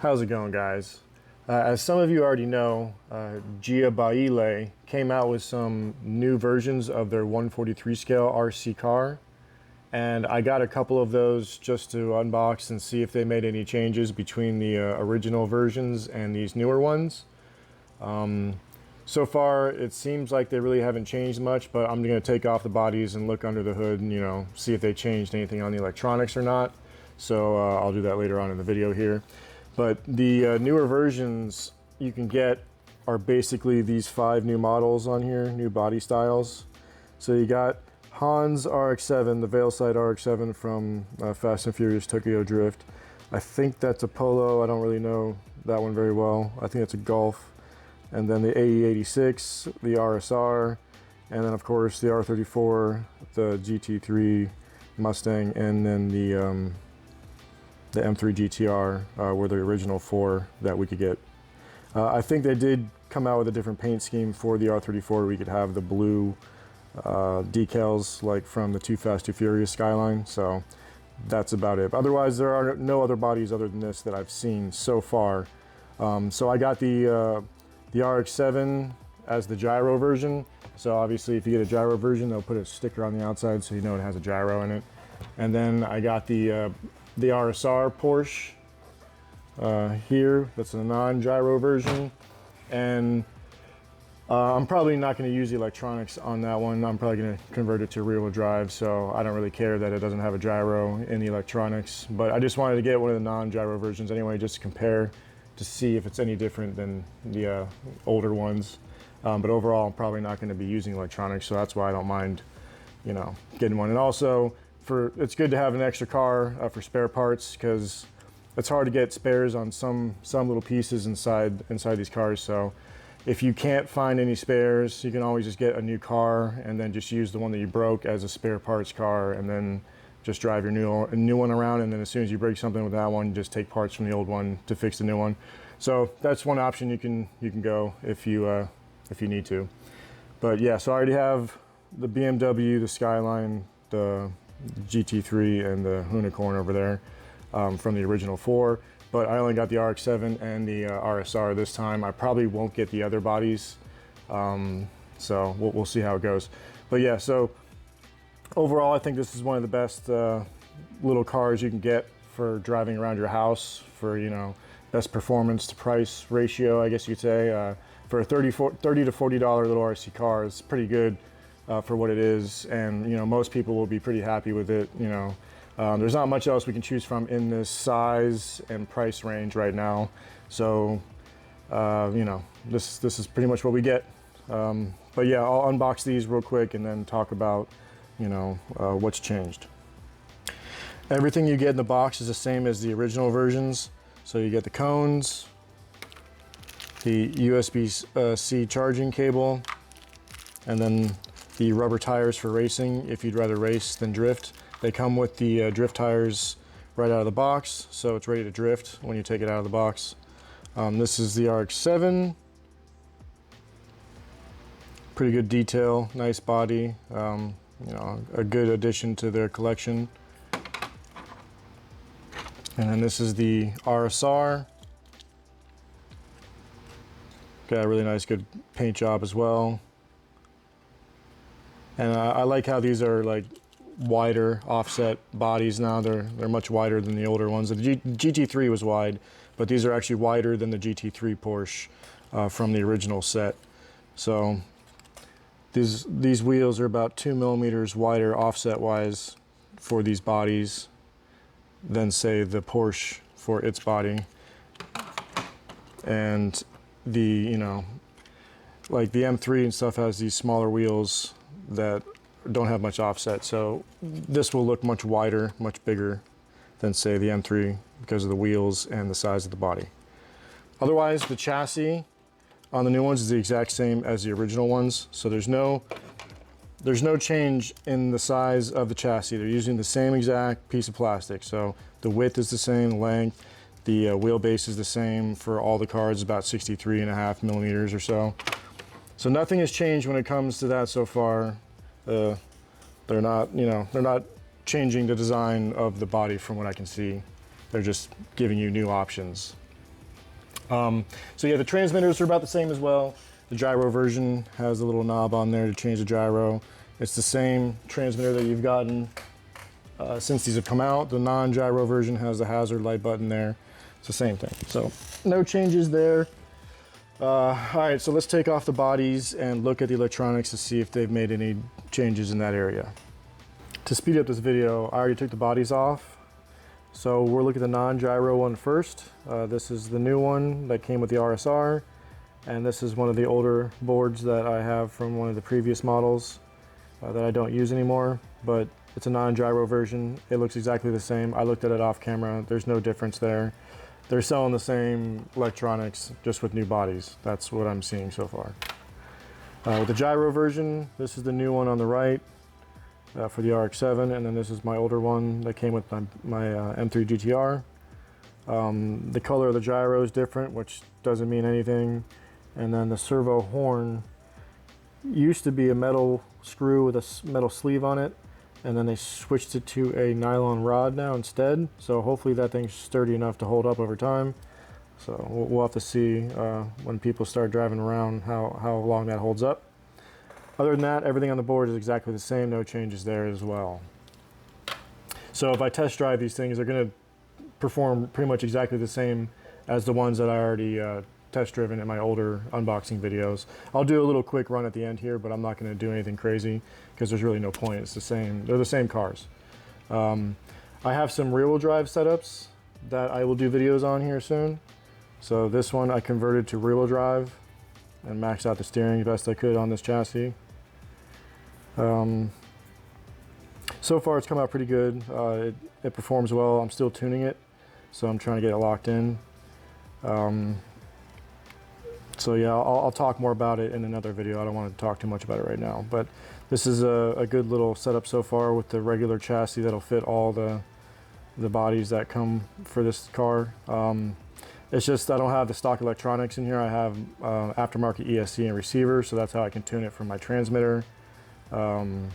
How's it going, guys? As some of you already know, Jiabaile came out with some new versions of their 143 scale RC car, and I got a couple of those just to unbox and see if they made any changes between the original versions and these newer ones. So far, it seems like they really haven't changed much, but I'm going to take off the bodies and look under the hood and, see if they changed anything on the electronics or not. So I'll do that later on in the video here. But the newer versions you can get are basically these 5 new models on here, new body styles. So you got Han's RX-7, the Veilside RX-7 from Fast and Furious Tokyo Drift. I think that's a Polo. I don't really know that one very well. I think it's a Golf. And then the AE86, the RSR, and then of course the R34, the GT3 Mustang, and then the M3 GTR were the original 4 that we could get. I think they did come out with a different paint scheme for the R34. We could have the blue decals like from the Too Fast, Too Furious Skyline. So that's about it. Otherwise, there are no other bodies other than this that I've seen so far. So I got the RX-7 as the gyro version. So obviously if you get a gyro version, they'll put a sticker on the outside so you know it has a gyro in it. And then I got the RSR Porsche here. That's a non-gyro version. And I'm probably not going to use the electronics on that one. I'm probably going to convert it to rear-wheel drive, so I don't really care that it doesn't have a gyro in the electronics. But I just wanted to get one of the non-gyro versions anyway, just to compare, to see if it's any different than the older ones. But overall, I'm probably not going to be using electronics, so that's why I don't mind, getting one. And also, it's good to have an extra car for spare parts, because it's hard to get spares on some little pieces inside these cars. So if you can't find any spares, you can always just get a new car and then just use the one that you broke as a spare parts car, and then just drive your new one around, and then as soon as you break something with that one, just take parts from the old one to fix the new one. So that's one option you can go if you need to. But yeah, so I already have the BMW, the Skyline, the GT3, and the Unicorn over there from the original 4. But I only got the RX-7 and the RSR this time. I probably won't get the other bodies, so we'll see how it goes. But yeah, so overall, I think this is one of the best little cars you can get for driving around your house, for best performance to price ratio, I guess you could say. For a $30 to $40 little RC car, it's pretty good for what it is, and most people will be pretty happy with it. There's not much else we can choose from in this size and price range right now, so this is pretty much what we get. But yeah, I'll unbox these real quick and then talk about what's changed. Everything you get in the box is the same as the original versions. So you get the cones, the USB-C charging cable, and then the rubber tires for racing if you'd rather race than drift. They come with the drift tires right out of the box, so it's ready to drift when you take it out of the box. This is the RX-7. Pretty good detail, nice body. A good addition to their collection. And then this is the RSR. Got a really nice, good paint job as well. And I like how these are like wider offset bodies now. They're much wider than the older ones. The GT3 was wide, but these are actually wider than the GT3 Porsche from the original set. So these wheels are about 2 millimeters wider offset wise for these bodies than say the Porsche for its body. And the like the M3 and stuff has these smaller wheels that don't have much offset, so this will look much wider, much bigger than say the M3 because of the wheels and the size of the body. Otherwise, the chassis on the new ones is the exact same as the original ones, so there's no change in the size of the chassis. They're using the same exact piece of plastic, so the width is the same, the length, the wheelbase is the same for all the cars, about 63.5 millimeters or so. So nothing has changed when it comes to that so far. They're not changing the design of the body from what I can see. They're just giving you new options. So yeah, the transmitters are about the same as well. The gyro version has a little knob on there to change the gyro. It's the same transmitter that you've gotten since these have come out. The non-gyro version has the hazard light button there. It's the same thing. So no changes there. All right, so let's take off the bodies and look at the electronics to see if they've made any changes in that area. To speed up this video, I already took the bodies off. So we're looking at the non-gyro one first. This is the new one that came with the RSR. And this is one of the older boards that I have from one of the previous models that I don't use anymore, but it's a non-gyro version. It looks exactly the same. I looked at it off camera. There's no difference there. They're selling the same electronics, just with new bodies. That's what I'm seeing so far. With the gyro version, this is the new one on the right for the RX-7, and then this is my older one that came with my M3 GTR. The color of the gyro is different, which doesn't mean anything. And then the servo horn used to be a metal screw with a metal sleeve on it, and then they switched it to a nylon rod now instead. So hopefully that thing's sturdy enough to hold up over time. So we'll have to see when people start driving around how long that holds up. Other than that, everything on the board is exactly the same, no changes there as well. So if I test drive these things, they're going to perform pretty much exactly the same as the ones that I already test driven in my older unboxing videos. I'll do a little quick run at the end here, but I'm not going to do anything crazy because there's really no point. It's the same. They're the same cars. I have some rear-wheel drive setups that I will do videos on here soon. So this one I converted to rear-wheel drive and maxed out the steering the best I could on this chassis. So far it's come out pretty good. It performs well. I'm still tuning it, so I'm trying to get it locked in. So yeah, I'll talk more about it in another video. I don't want to talk too much about it right now, but this is a good little setup so far with the regular chassis that'll fit all the bodies that come for this car. It's just I don't have the stock electronics in here. I have aftermarket ESC and receiver, so that's how I can tune it from my transmitter and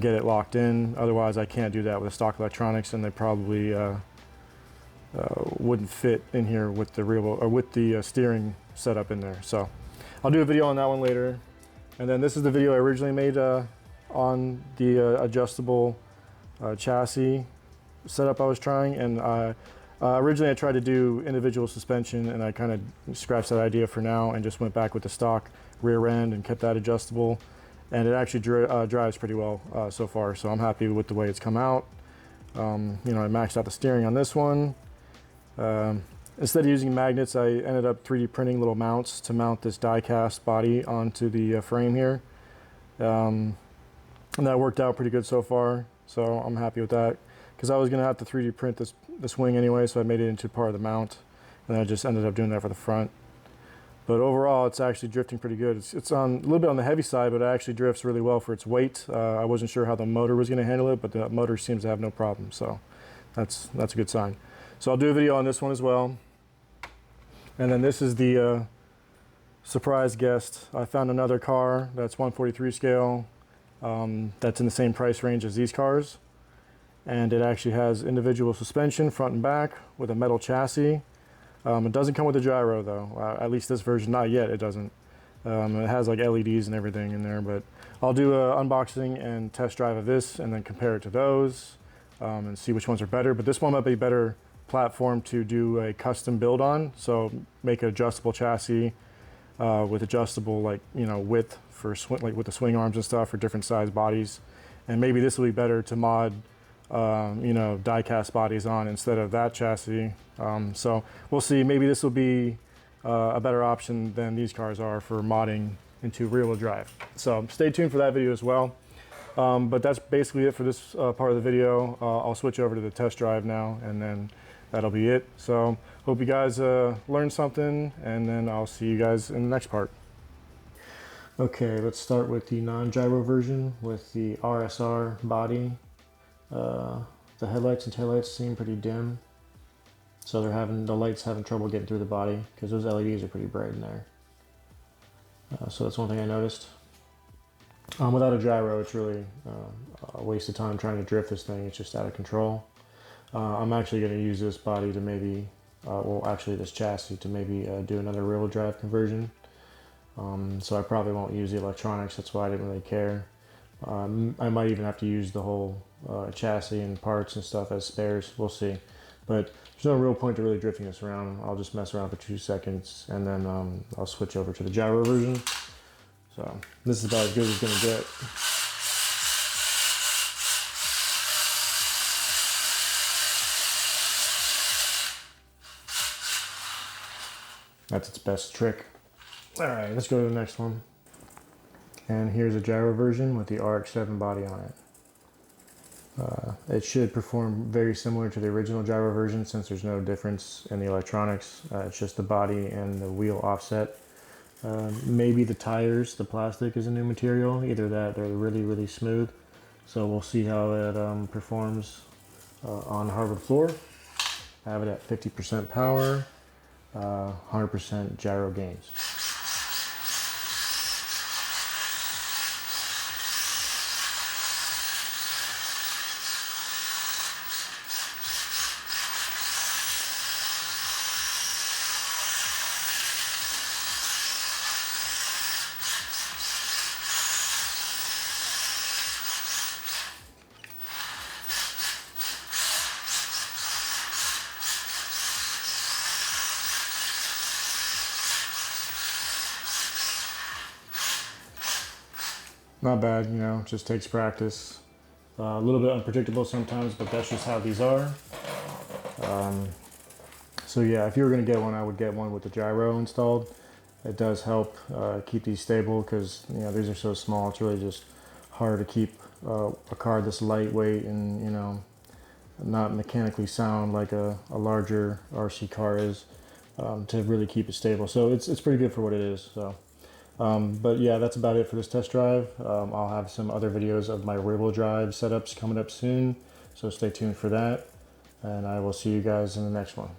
get it locked in. Otherwise, I can't do that with the stock electronics, and they probably wouldn't fit in here with the real or with the steering setup in there. So I'll do a video on that one later. And then this is the video I originally made on the adjustable chassis setup I was trying. And originally I tried to do individual suspension, and I kind of scratched that idea for now and just went back with the stock rear end and kept that adjustable. And it actually drives pretty well so far. So I'm happy with the way it's come out. You know, I maxed out the steering on this one. Instead of using magnets, I ended up 3D printing little mounts to mount this die-cast body onto the frame here. And that worked out pretty good so far, so I'm happy with that. Because I was going to have to 3D print this wing anyway, so I made it into part of the mount. And then I just ended up doing that for the front. But overall, it's actually drifting pretty good. It's on a little bit on the heavy side, but it actually drifts really well for its weight. I wasn't sure how the motor was going to handle it, but the motor seems to have no problem, so that's a good sign. So I'll do a video on this one as well. And then this is the surprise guest. I found another car that's 143 scale that's in the same price range as these cars. And it actually has individual suspension front and back with a metal chassis. It doesn't come with a gyro though, at least this version, not yet, it doesn't. It has like LEDs and everything in there, but I'll do an unboxing and test drive of this and then compare it to those and see which ones are better. But this one might be better platform to do a custom build on, so make an adjustable chassis with adjustable, like, you know, width for like with the swing arms and stuff for different size bodies. And maybe this will be better to mod you know, die-cast bodies on instead of that chassis. So we'll see. Maybe this will be a better option than these cars are for modding into rear-wheel drive. So stay tuned for that video as well. But that's basically it for this part of the video. I'll switch over to the test drive now, and then that'll be it. So hope you guys learned something, and then I'll see you guys in the next part. Okay, let's start with the non-gyro version with the RSR body. The headlights and taillights seem pretty dim, so the lights having trouble getting through the body because those LEDs are pretty bright in there. So that's one thing I noticed. Without a gyro, it's really a waste of time trying to drift this thing. It's just out of control. I'm actually going to use this body to maybe well, actually this chassis to maybe do another rear-wheel drive conversion. So I probably won't use the electronics. That's why I didn't really care. I might even have to use the whole chassis and parts and stuff as spares. We'll see. But there's no real point to really drifting this around. I'll just mess around for 2 seconds and then I'll switch over to the gyro version. So this is about as good as it's gonna get. That's its best trick. All right, let's go to the next one. And here's a gyro version with the RX-7 body on it. It should perform very similar to the original gyro version since there's no difference in the electronics. It's just the body and the wheel offset. Maybe the tires, the plastic is a new material. Either that, they're really, really smooth. So we'll see how it performs on hardwood floor. I have it at 50% power, 100% gyro gains. Not bad, you know, just takes practice. A little bit unpredictable sometimes, but that's just how these are. So yeah, if you were gonna get one, I would get one with the gyro installed. It does help keep these stable because, you know, these are so small. It's really just hard to keep a car this lightweight and, you know, not mechanically sound like a larger RC car is, to really keep it stable. So it's pretty good for what it is. So. But yeah, that's about it for this test drive. I'll have some other videos of my rear-wheel drive setups coming up soon, so stay tuned for that, and I will see you guys in the next one.